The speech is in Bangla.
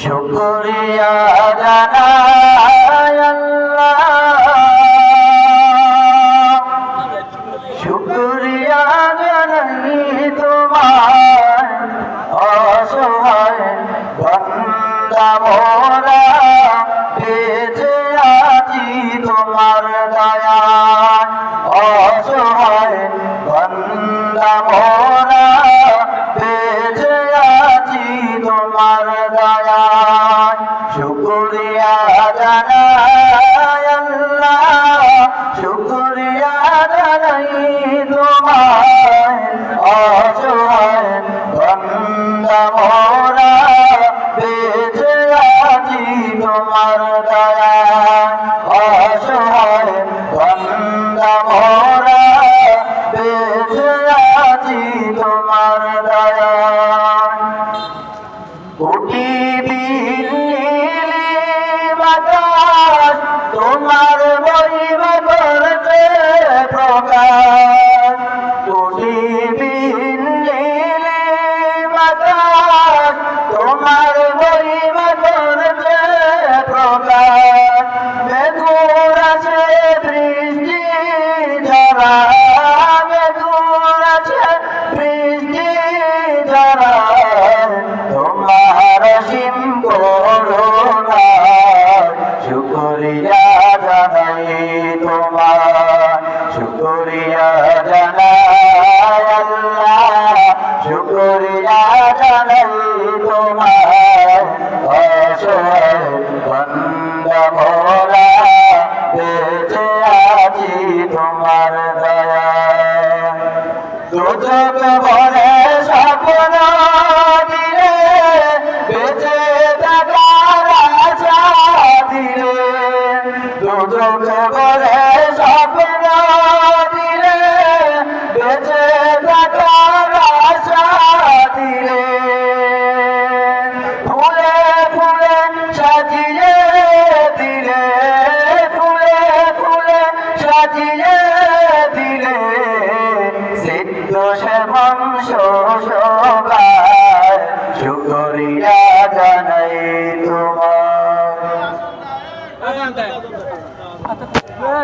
শুকরিয়া জানাই আল্লাহ, শুকরিয়া জানাই তোমার, অসহায় বান্দা মোরা বেঁচে আছি তোমার দয়ায়, অসহায় বান্দা মোরা বেঁচে আছি তোমার দয়ায়। শুকরিয়া জানাই আল্লাহ, শুকরিয়া জানাই তোমার, অসহায় বান্দা মোরা বেঁচে আছি তোমার দয়ায়, অসহায় বান্দা মোরা বেঁচে আছি তোমার দয়ায়। কোটি বিনীলি বাতাস তোমার মহিমা করতে প্রকাশ, কোটি বিনীলি বাতাস তোমার মহিমা করতে প্রকাশ। মেঘুর আছে বৃষ্টি ঝরা, মেঘুর আছে বৃষ্টি ঝরা, তোমার অসীম করুণা শুকরিয়া জানাই তোমার, শুকরিয়া জানাই আল্লাহ, শুকরিয়া জানাই তোমার, অসহায় বান্দা মোরা বেঁচে আছি তোমার দয়ায়। দুচোখ ভরে স্বপ্ন দিলে, বেঁচে থাকার আশা দিলে, দুচোখ ভরে স্বপ্ন দিলে, বেঁচে থাকার আশা দিলে, ফুলে ফুলে সাজিয়ে দিলে, ফুলে ফুলে সাজিয়ে দিলে, সিদ্ধ সেবন শোষকার শুকরিয়া জানাই তোমার।